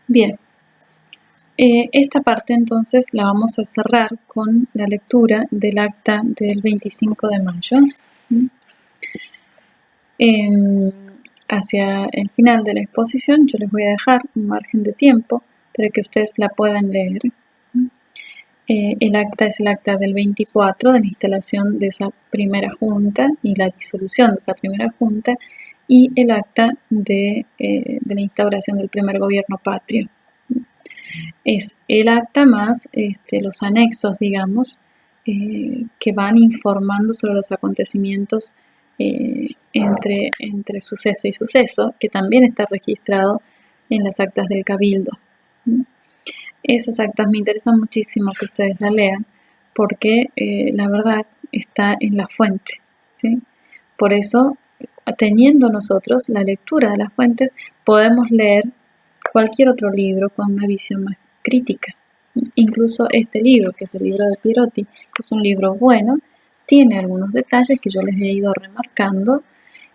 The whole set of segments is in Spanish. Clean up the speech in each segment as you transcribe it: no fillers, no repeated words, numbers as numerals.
Bien, esta parte entonces la vamos a cerrar con la lectura del acta del 25 de mayo. Hacia el final de la exposición yo les voy a dejar un margen de tiempo para que ustedes la puedan leer. El acta es el acta del 24 de la instalación de esa primera junta y la disolución de esa primera junta, y el acta de la instauración del primer gobierno patrio. Es el acta más los anexos, digamos, que van informando sobre los acontecimientos entre suceso y suceso, que también está registrado en las actas del Cabildo. Esas actas me interesan muchísimo que ustedes la lean, porque la verdad está en la fuente, ¿sí? Por eso, teniendo nosotros la lectura de las fuentes, podemos leer cualquier otro libro con una visión más crítica. Incluso este libro, que es el libro de Pierotti, que es un libro bueno, tiene algunos detalles que yo les he ido remarcando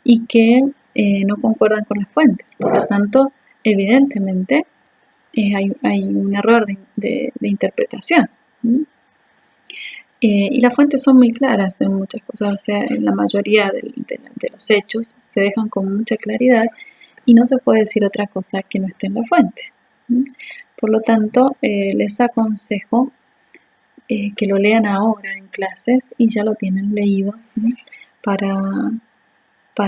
y que no concuerdan con las fuentes. Por lo tanto, evidentemente, hay un error de interpretación. Y las fuentes son muy claras en muchas cosas, o sea, en la mayoría de los hechos se dejan con mucha claridad y no se puede decir otra cosa que no esté en la fuente. Por lo tanto, les aconsejo que lo lean ahora en clases y ya lo tienen leído para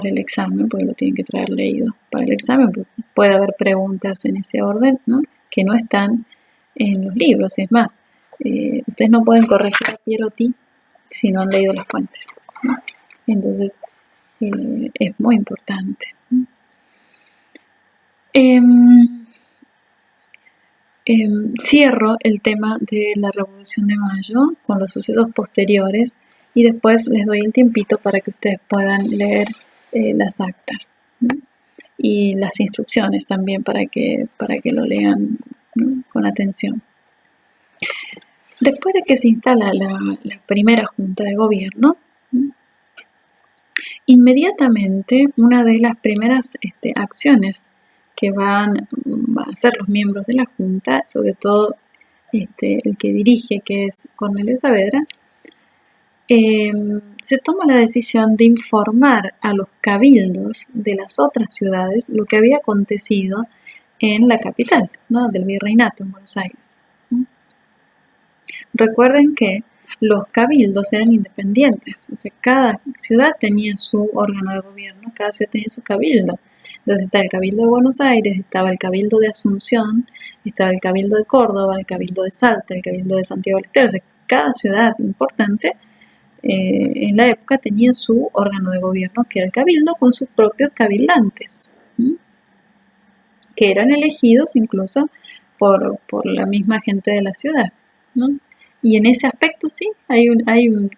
el examen, porque lo tienen que traer leído para el examen, porque puede haber preguntas en ese orden, ¿no?, que no están en los libros. Es más, ustedes no pueden corregir a Pierotti si no han leído las fuentes, ¿no? Entonces, es muy importante. Cierro el tema de la Revolución de Mayo con los sucesos posteriores y después les doy el tiempito para que ustedes puedan leer las actas, ¿no?, y las instrucciones también para que lo lean, ¿no?, con atención. Después de que se instala la primera junta de gobierno, ¿no?, inmediatamente una de las primeras acciones que van a hacer los miembros de la junta, sobre todo el que dirige, que es Cornelio Saavedra, se toma la decisión de informar a los cabildos de las otras ciudades lo que había acontecido en la capital, ¿no?, del virreinato en Buenos Aires. Recuerden que los cabildos eran independientes, o sea, cada ciudad tenía su órgano de gobierno, cada ciudad tenía su cabildo. Entonces está el Cabildo de Buenos Aires, estaba el Cabildo de Asunción, estaba el Cabildo de Córdoba, el Cabildo de Salta, el Cabildo de Santiago del Estero. O sea, cada ciudad importante en la época tenía su órgano de gobierno, que era el Cabildo, con sus propios cabildantes, que eran elegidos incluso por la misma gente de la ciudad, ¿no? Y en ese aspecto sí, hay un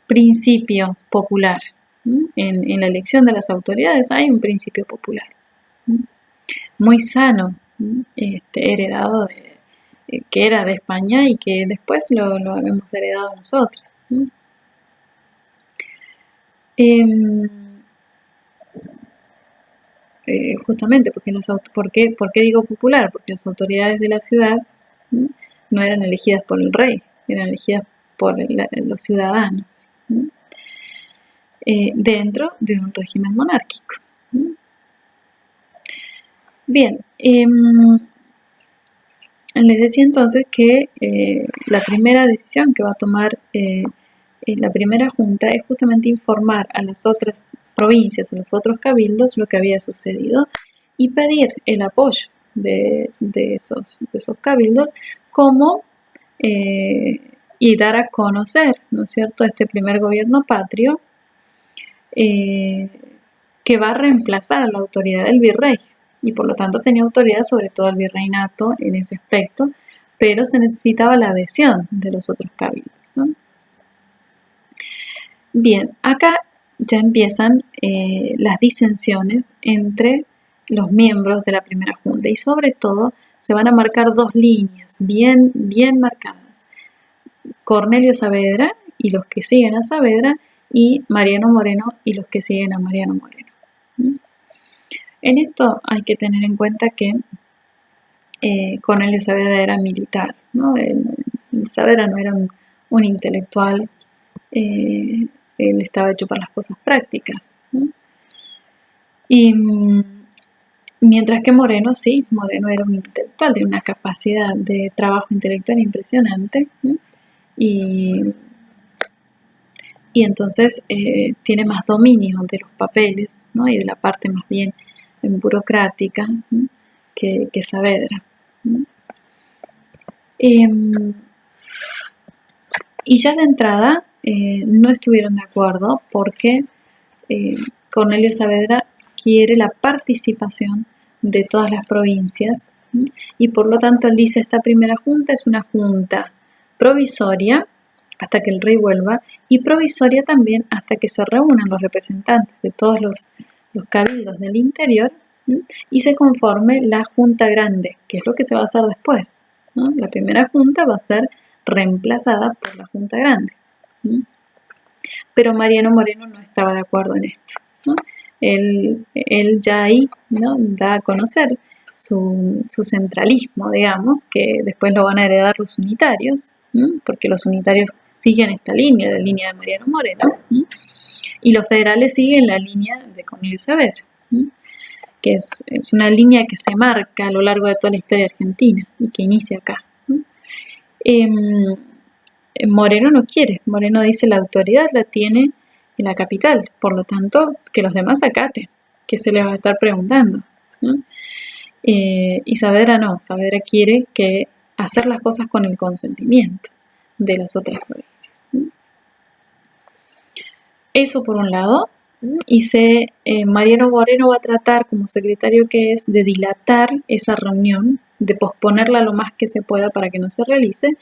principio popular. En la elección de las autoridades hay un principio popular muy sano, heredado que era de España y que después lo hemos heredado nosotros. Justamente porque ¿por qué digo popular? Porque las autoridades de la ciudad no eran elegidas por el rey, eran elegidas por los ciudadanos, dentro de un régimen monárquico. Bien, les decía entonces que la primera decisión que va a tomar la primera junta es justamente informar a las otras provincias, a los otros cabildos, lo que había sucedido y pedir el apoyo de esos cabildos y dar a conocer, ¿no es cierto?, este primer gobierno patrio que va a reemplazar a la autoridad del virrey, y por lo tanto tenía autoridad sobre todo el virreinato en ese aspecto, pero se necesitaba la adhesión de los otros cabildos, ¿no? Bien, acá ya empiezan las disensiones entre los miembros de la primera junta y sobre todo se van a marcar dos líneas bien marcadas: Cornelio Saavedra y los que siguen a Saavedra, y Mariano Moreno y los que siguen a Mariano Moreno. En esto hay que tener en cuenta que Cornelio Saavedra era militar, ¿no? Saavedra no era un intelectual, él estaba hecho para las cosas prácticas, ¿no? Y mientras que Moreno, sí, Moreno era un intelectual, de una capacidad de trabajo intelectual impresionante, ¿no? Y entonces tiene más dominio de los papeles, ¿no? Y de la parte más bien burocrática, ¿no? que Saavedra, ¿no? Y ya de entrada no estuvieron de acuerdo porque Cornelio Saavedra quiere la participación de todas las provincias, ¿sí? Y por lo tanto él dice, esta primera junta es una junta provisoria hasta que el rey vuelva y provisoria también hasta que se reúnan los representantes de todos los cabildos del interior, ¿sí? Y se conforme la junta grande, que es lo que se va a hacer después, ¿no? La primera junta va a ser reemplazada por la junta grande, ¿sí? Pero Mariano Moreno no estaba de acuerdo en esto, ¿no? Él ya ahí, ¿no? Da a conocer su centralismo, digamos, que después lo van a heredar los unitarios, ¿no? Porque los unitarios siguen esta línea, la línea de Mariano Moreno, ¿no? Y los federales siguen la línea de Cornelio Saavedra, ¿no? Que es una línea que se marca a lo largo de toda la historia argentina y que inicia acá, ¿no? Moreno no quiere, Moreno dice la autoridad la tiene en la capital, por lo tanto que los demás acaten, que se les va a estar preguntando, ¿no? Y Saavedra no, Saavedra quiere hacer las cosas con el consentimiento de las otras provincias, ¿no? Eso por un lado, ¿no? Y Mariano Moreno va a tratar, como secretario que es, de dilatar esa reunión, de posponerla lo más que se pueda para que no se realice,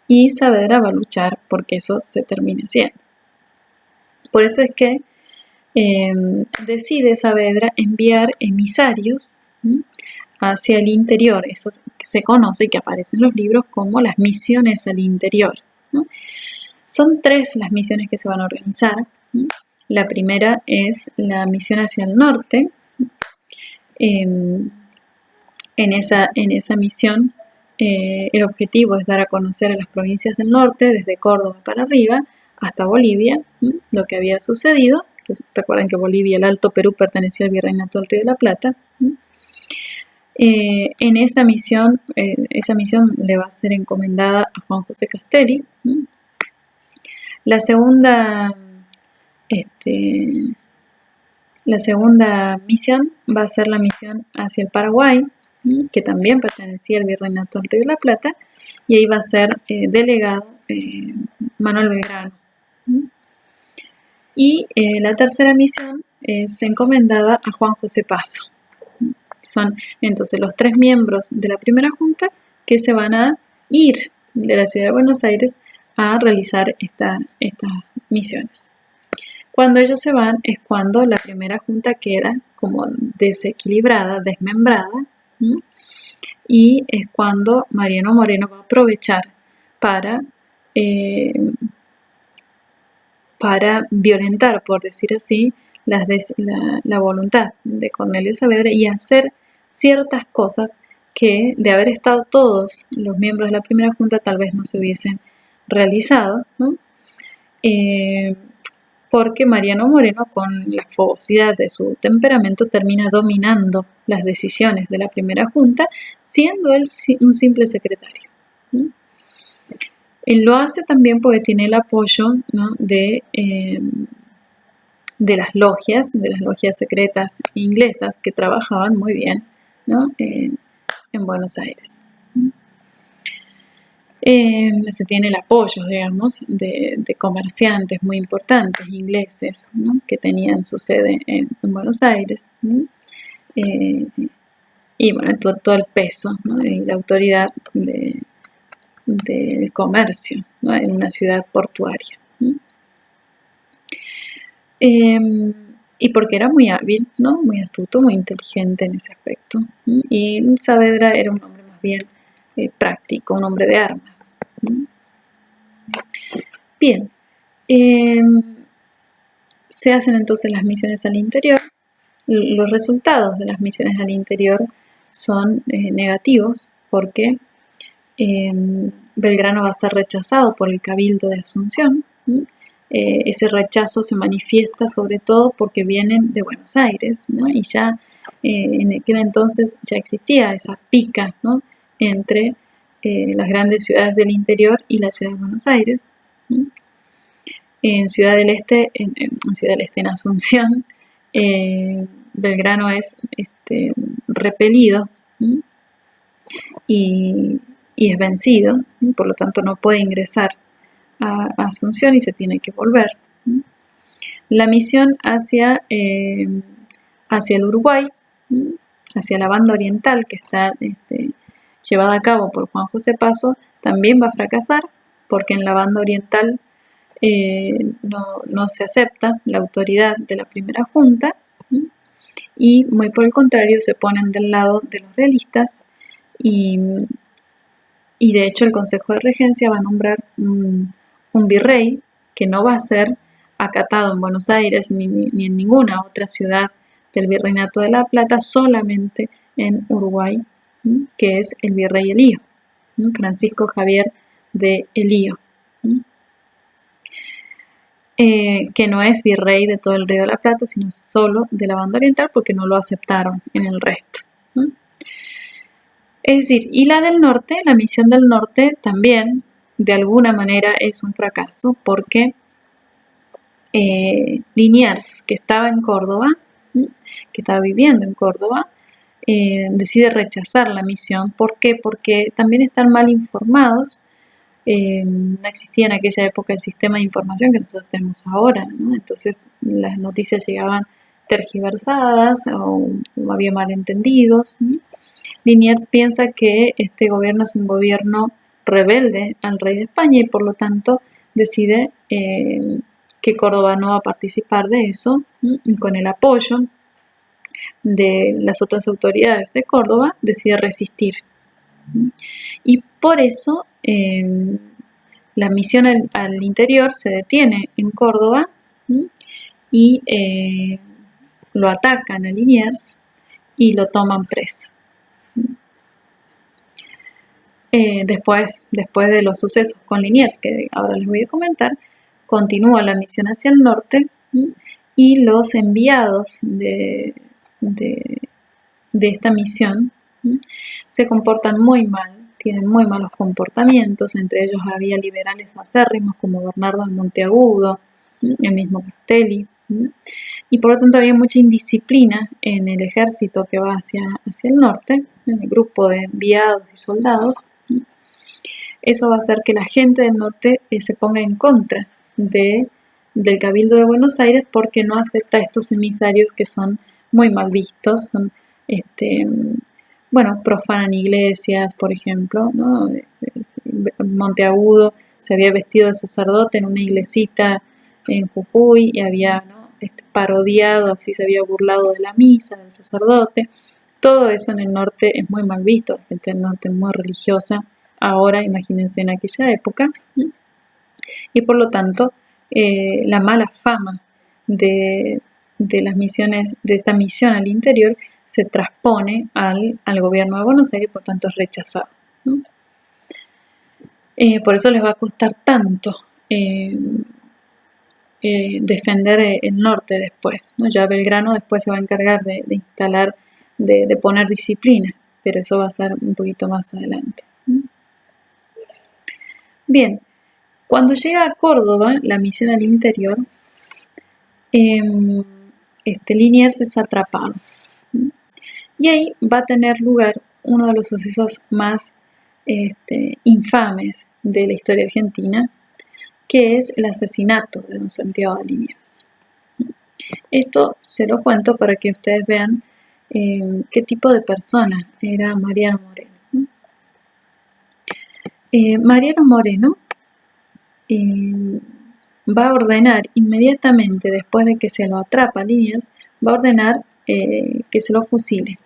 y Saavedra va a luchar porque eso se termine haciendo. Por eso es que decide Saavedra enviar emisarios, ¿sí? Hacia el interior, eso se conoce y que aparece en los libros como las misiones al interior, ¿no? Son 3 las misiones que se van a organizar, ¿sí? La primera es la misión hacia el norte. En esa misión el objetivo es dar a conocer a las provincias del norte, desde Córdoba para arriba, hasta Bolivia, ¿sí? Lo que había sucedido. Recuerden que Bolivia, el Alto Perú, pertenecía al Virreinato del Río de la Plata, ¿sí? En esa misión le va a ser encomendada a Juan José Castelli, ¿sí? La segunda misión va a ser la misión hacia el Paraguay, ¿sí? Que también pertenecía al Virreinato del Río de la Plata, y ahí va a ser delegado Manuel Belgrano, ¿sí? Y la tercera misión es encomendada a Juan José Paso. Son entonces los 3 miembros de la primera junta que se van a ir de la ciudad de Buenos Aires a realizar estas misiones. Cuando ellos se van es cuando la primera junta queda como desequilibrada, desmembrada, ¿sí? Y es cuando Mariano Moreno va a aprovechar para violentar, por decir así, la voluntad de Cornelio Saavedra y hacer ciertas cosas que, de haber estado todos los miembros de la primera junta, tal vez no se hubiesen realizado, ¿no? Porque Mariano Moreno, con la fogosidad de su temperamento, termina dominando las decisiones de la primera junta, siendo él un simple secretario, ¿no? Él lo hace también porque tiene el apoyo, ¿no? de las logias secretas inglesas que trabajaban muy bien, ¿no? En Buenos Aires. Se tiene el apoyo, digamos, de comerciantes muy importantes ingleses, ¿no? Que tenían su sede en Buenos Aires, ¿no? Y bueno, todo el peso, ¿no? Y la autoridad del comercio, ¿no? En una ciudad portuaria, ¿no? Y porque era muy hábil, ¿no? Muy astuto, muy inteligente en ese aspecto, ¿no? Y Saavedra era un hombre más bien práctico, un hombre de armas, ¿no? Bien, se hacen entonces las misiones al interior. los resultados de las misiones al interior son negativos porque Belgrano va a ser rechazado por el Cabildo de Asunción. Ese rechazo se manifiesta sobre todo porque vienen de Buenos Aires, ¿no? Y ya en aquel entonces ya existía esa pica, ¿no? Entre las grandes ciudades del interior y la ciudad de Buenos Aires. En Ciudad del Este, en Asunción, Belgrano es repelido y es vencido, por lo tanto no puede ingresar a Asunción y se tiene que volver. La misión hacia el Uruguay, hacia la banda oriental que está llevada a cabo por Juan José Paso, también va a fracasar porque en la banda oriental no se acepta la autoridad de la primera junta y muy por el contrario se ponen del lado de los realistas y de hecho el Consejo de Regencia va a nombrar un virrey que no va a ser acatado en Buenos Aires ni en ninguna otra ciudad del Virreinato de La Plata, solamente en Uruguay, que es el virrey Elío, Francisco Javier de Elío, que no es virrey de todo el Río de la Plata, sino solo de la banda oriental porque no lo aceptaron en el resto. Es decir, y la del norte, la misión del norte también de alguna manera es un fracaso porque Liniers, que estaba en Córdoba, que estaba viviendo en Córdoba, decide rechazar la misión. ¿Por qué? Porque también están mal informados. No existía en aquella época el sistema de información que nosotros tenemos ahora, ¿no? Entonces las noticias llegaban tergiversadas o había malentendidos, ¿no? Liniers piensa que este gobierno es un gobierno rebelde al rey de España y por lo tanto decide que Córdoba no va a participar de eso, ¿no? Y con el apoyo de las otras autoridades de Córdoba decide resistir. Y por eso la misión al interior se detiene en Córdoba y lo atacan a Liniers y lo toman preso. Después de los sucesos con Liniers, que ahora les voy a comentar, continúa la misión hacia el norte y los enviados de esta misión se comportan muy mal, tienen muy malos comportamientos, entre ellos había liberales acérrimos como Bernardo de Monteagudo, el mismo Castelli, y por lo tanto había mucha indisciplina en el ejército que va hacia el norte, en el grupo de enviados y soldados. Eso va a hacer que la gente del norte se ponga en contra del Cabildo de Buenos Aires porque no acepta a estos emisarios que son muy mal vistos, son profanan iglesias, por ejemplo, ¿no? Monteagudo se había vestido de sacerdote en una iglesita en Jujuy y había, ¿no? Parodiado, así se había burlado de la misa, del sacerdote. Todo eso en el norte es muy mal visto, la gente del norte es muy religiosa. Ahora, imagínense en aquella época, y por lo tanto, la mala fama de las misiones, de esta misión al interior, se transpone al gobierno de Buenos Aires, por tanto es rechazado, ¿no? Por eso les va a costar tanto defender el norte después, ¿no? Ya Belgrano después se va a encargar de instalar, de poner disciplina, pero eso va a ser un poquito más adelante. Bien, cuando llega a Córdoba, la misión al interior, Liniers es atrapado. Y ahí va a tener lugar uno de los sucesos más infames de la historia argentina, que es el asesinato de don Santiago de Liniers. Esto se lo cuento para que ustedes vean qué tipo de persona era Mariano Moreno. Mariano Moreno va a ordenar inmediatamente, después de que se lo atrapa a Liniers, va a ordenar que se lo fusile,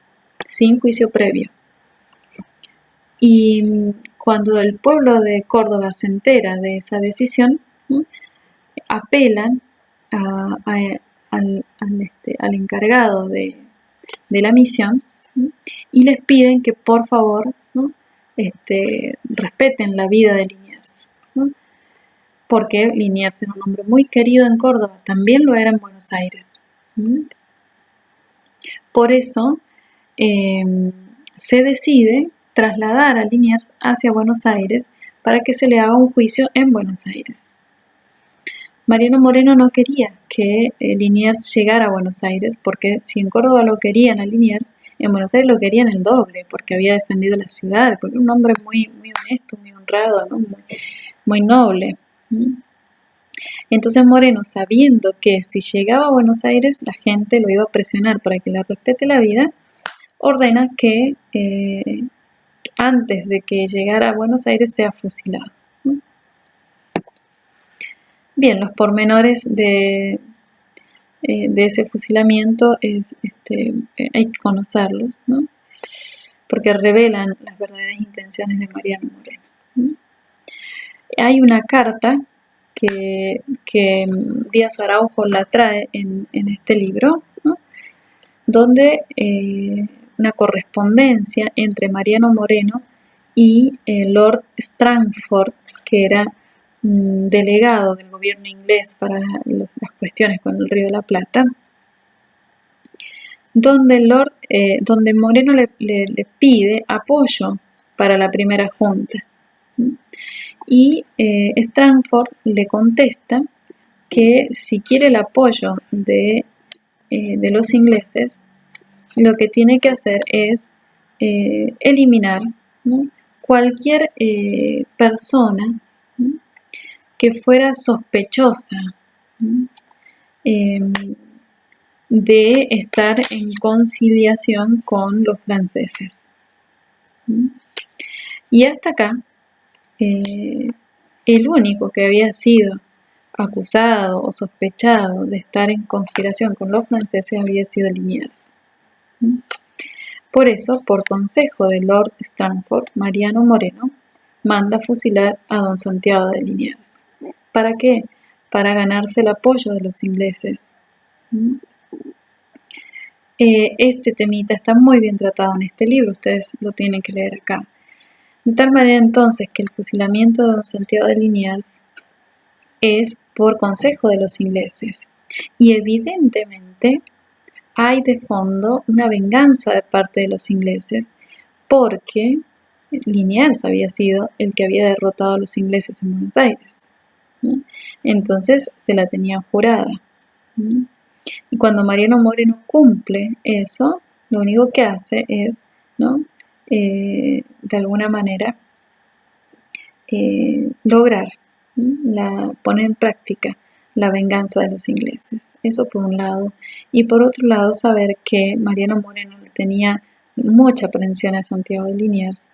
sin juicio previo. Y cuando el pueblo de Córdoba se entera de esa decisión, apelan a al encargado de la misión, ¿no? Y les piden que por favor, ¿no? Respeten la vida de Liniers, ¿no? Porque Liniers era un hombre muy querido en Córdoba, también lo era en Buenos Aires, ¿no? Por eso se decide trasladar a Liniers hacia Buenos Aires para que se le haga un juicio en Buenos Aires. Mariano Moreno no quería que Liniers llegara a Buenos Aires, porque si en Córdoba lo querían a Liniers, en Buenos Aires lo querían el doble, porque había defendido la ciudad, porque era un hombre muy, muy honesto, muy honrado, ¿no? muy noble. Entonces Moreno, sabiendo que si llegaba a Buenos Aires la gente lo iba a presionar para que le respete la vida, ordena que antes de que llegara a Buenos Aires sea fusilado. Bien, los pormenores de ese fusilamiento hay que conocerlos, ¿no? Porque revelan las verdaderas intenciones de Mariano Moreno, ¿no? Hay una carta que Díaz Araujo la trae en este libro, ¿no? Donde una correspondencia entre Mariano Moreno y Lord Strangford, que era delegado del gobierno inglés para las cuestiones con el Río de la Plata, donde Moreno le pide apoyo para la primera junta. Y Strangford le contesta que si quiere el apoyo de los ingleses, lo que tiene que hacer es eliminar, ¿no? Cualquier persona, ¿no? que fuera sospechosa, ¿no? De estar en conciliación con los franceses. Y hasta acá, el único que había sido acusado o sospechado de estar en conspiración con los franceses había sido Liniers. Por eso, por consejo de Lord Strangford, Mariano Moreno manda fusilar a don Santiago de Liniers. ¿Para qué? Para ganarse el apoyo de los ingleses. Este temita está muy bien tratado en este libro, ustedes lo tienen que leer acá. De tal manera entonces que el fusilamiento de don Santiago de Liniers es por consejo de los ingleses. Y evidentemente hay de fondo una venganza de parte de los ingleses, porque Liniers había sido el que había derrotado a los ingleses en Buenos Aires, ¿no? Entonces se la tenían jurada, ¿no? Y cuando Mariano Moreno cumple eso, lo único que hace es, ¿no? De alguna manera lograr, ¿no? Poner en práctica la venganza de los ingleses. Eso por un lado. Y por otro lado, saber que Mariano Moreno le tenía mucha aprensión a Santiago de Liniers,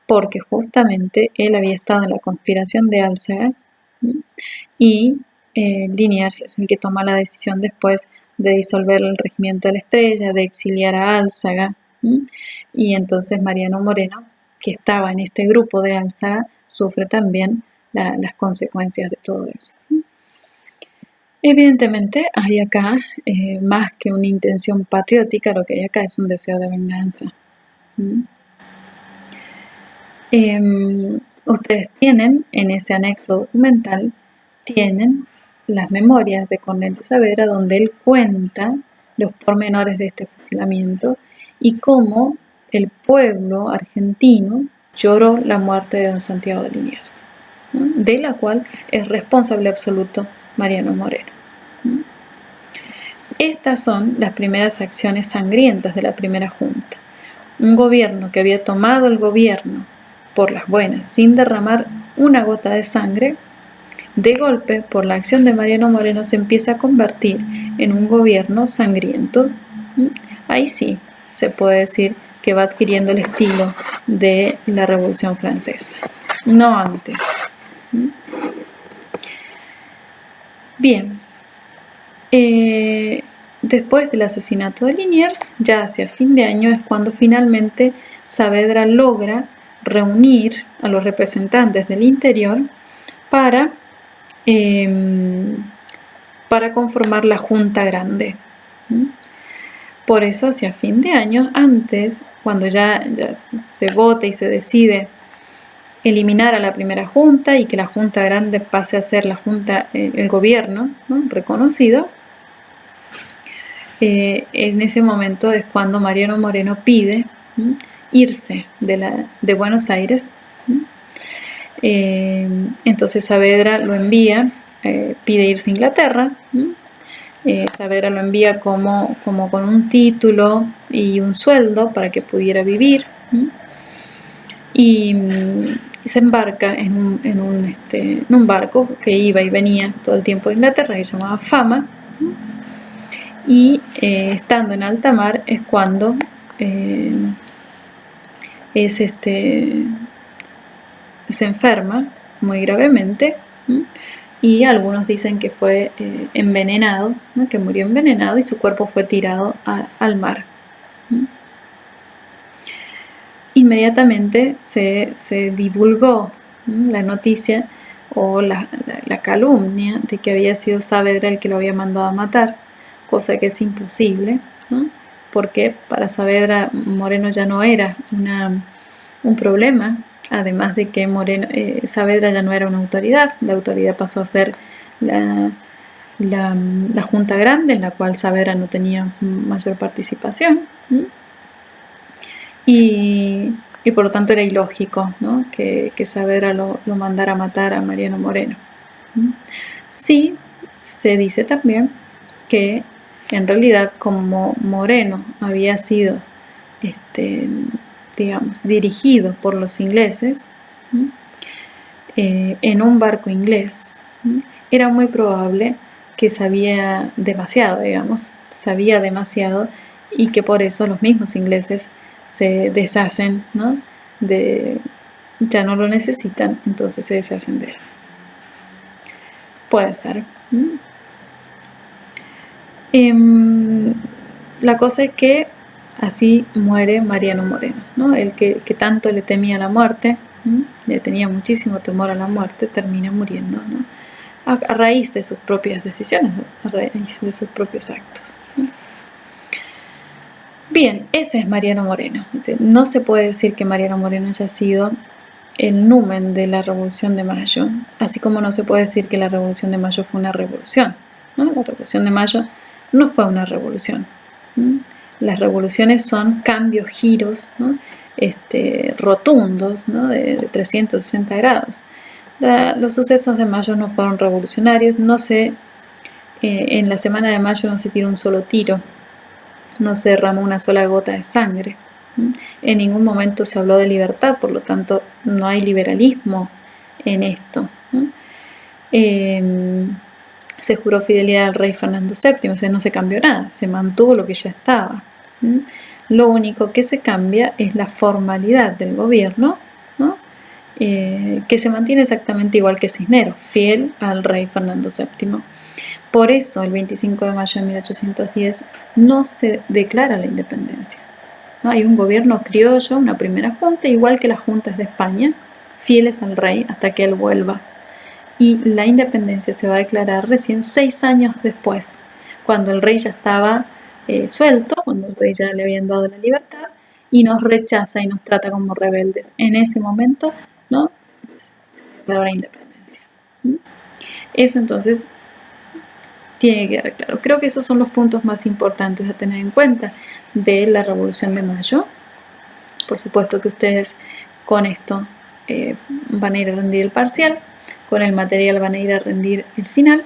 porque justamente él había estado en la conspiración de Álzaga, ¿no? Y Liniers es el que toma la decisión después de disolver el regimiento de la Estrella, de exiliar a Álzaga, ¿no? Y entonces Mariano Moreno, que estaba en este grupo de Álzaga, sufre también las consecuencias de todo eso. Evidentemente hay acá, más que una intención patriótica, lo que hay acá es un deseo de venganza. Ustedes tienen, en ese anexo documental, tienen las memorias de Cornelio Saavedra, donde él cuenta los pormenores de este fusilamiento y cómo el pueblo argentino lloró la muerte de don Santiago de Liniers, ¿no? De la cual es responsable absoluto Mariano Moreno. Estas son las primeras acciones sangrientas de la primera junta. Un gobierno que había tomado el gobierno por las buenas, sin derramar una gota de sangre, de golpe, por la acción de Mariano Moreno, se empieza a convertir en un gobierno sangriento. Ahí sí se puede decir que va adquiriendo el estilo de la Revolución Francesa, no antes. Bien, después del asesinato de Liniers, ya hacia fin de año es cuando finalmente Saavedra logra reunir a los representantes del interior para para conformar la Junta Grande. Por eso, hacia fin de año, antes, cuando ya se vota y se decide eliminar a la primera junta y que la Junta Grande pase a ser la junta, el gobierno, ¿no?, reconocido, en ese momento es cuando Mariano Moreno pide irse de Buenos Aires. Entonces Saavedra lo envía, pide irse a Inglaterra. Saavedra lo envía como con un título y un sueldo para que pudiera vivir. Y se embarca en un barco que iba y venía todo el tiempo de Inglaterra, que se llamaba Fama. Y estando en alta mar es cuando se enferma muy gravemente, y algunos dicen que fue envenenado, ¿no?, que murió envenenado y su cuerpo fue tirado al mar. Inmediatamente se divulgó la noticia o la calumnia de que había sido Saavedra el que lo había mandado a matar, cosa que es imposible, ¿no?, porque para Saavedra Moreno ya no era un problema, además de que Saavedra ya no era una autoridad. La autoridad pasó a ser la Junta Grande, en la cual Saavedra no tenía mayor participación. Y por lo tanto era ilógico, ¿no?, que Saavedra lo mandara a matar a Mariano Moreno. Sí, se dice también que en realidad, como Moreno había sido digamos, dirigido por los ingleses en un barco inglés, era muy probable que sabía demasiado, y que por eso los mismos ingleses se deshacen, ¿no?, ya no lo necesitan, entonces se deshacen de él. Puede ser. La cosa es que así muere Mariano Moreno, ¿no?, el que tanto le temía la muerte, le tenía muchísimo temor a la muerte, termina muriendo, ¿no?, a raíz de sus propias decisiones, a raíz de sus propios actos. Bien, ese es Mariano Moreno. No se puede decir que Mariano Moreno haya sido el numen de la Revolución de Mayo, así como no se puede decir que la Revolución de Mayo fue una revolución, ¿no? La Revolución de Mayo no fue una revolución. Las revoluciones son cambios, giros, ¿no?, rotundos, ¿no?, de 360 grados. Los sucesos de Mayo no fueron revolucionarios, en la semana de Mayo no se tiró un solo tiro, no se derramó una sola gota de sangre. En ningún momento se habló de libertad, por lo tanto no hay liberalismo en esto. Se juró fidelidad al rey Fernando VII, o sea, no se cambió nada, se mantuvo lo que ya estaba. Lo único que se cambia es la formalidad del gobierno, ¿no?, que se mantiene exactamente igual que Cisneros, fiel al rey Fernando VII. Por eso, el 25 de mayo de 1810 no se declara la independencia. Hay un gobierno criollo, una primera junta, igual que las juntas de España, fieles al rey hasta que él vuelva. Y la independencia se va a declarar recién 6 años después, cuando el rey ya estaba suelto, cuando el rey ya le habían dado la libertad, y nos rechaza y nos trata como rebeldes. En ese momento, ¿no?, se declaró la independencia. Eso entonces tiene que quedar claro. Creo que esos son los puntos más importantes a tener en cuenta de la Revolución de Mayo. Por supuesto que ustedes con esto van a ir a rendir el parcial, con el material van a ir a rendir el final,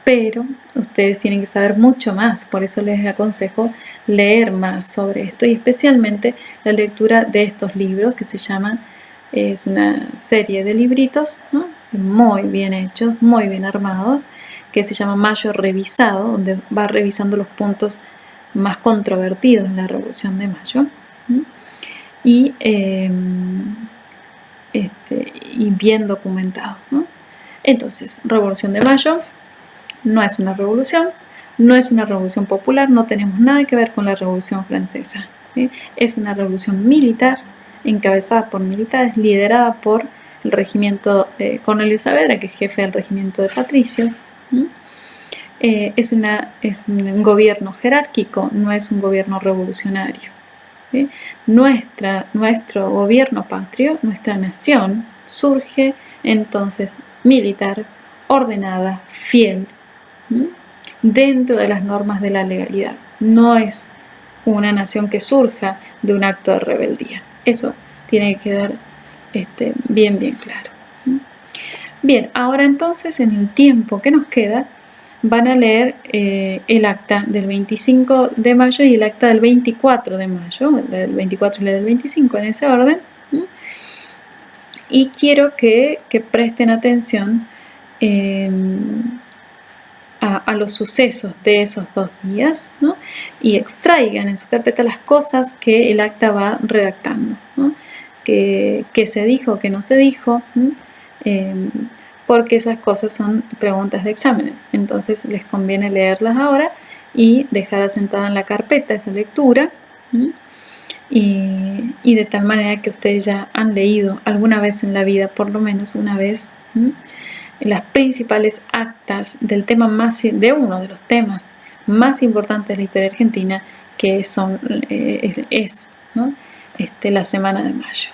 pero ustedes tienen que saber mucho más, por eso les aconsejo leer más sobre esto, y especialmente la lectura de estos libros que se llaman, es una serie de libritos, ¿no?, muy bien hechos, muy bien armados, que se llama Mayo Revisado, donde va revisando los puntos más controvertidos en la Revolución de Mayo, y bien documentado, ¿no? Entonces, Revolución de Mayo no es una revolución, no es una revolución popular, no tenemos nada que ver con la Revolución Francesa, ¿sí? Es una revolución militar, encabezada por militares, liderada por el regimiento Cornelio Saavedra, que es jefe del regimiento de patricios, es un gobierno jerárquico, no es un gobierno revolucionario. ¿Sí? Nuestro gobierno patrio, nuestra nación, surge entonces militar, ordenada, fiel, ¿sí? Dentro de las normas de la legalidad. No es una nación que surja de un acto de rebeldía. Eso tiene que quedar bien claro. Bien, ahora entonces en el tiempo que nos queda van a leer el acta del 25 de mayo y el acta del 24 de mayo, la del 24 y la del 25 en ese orden. Y quiero que presten atención a los sucesos de esos 2 días, ¿no? Y extraigan en su carpeta las cosas que el acta va redactando, ¿no? Que se dijo, que no se dijo, porque esas cosas son preguntas de exámenes. Entonces les conviene leerlas ahora y dejar asentada en la carpeta esa lectura, y de tal manera que ustedes ya han leído alguna vez en la vida, por lo menos una vez, las principales actas del tema de uno de los temas más importantes de la historia argentina, que es, ¿no? La Semana de Mayo.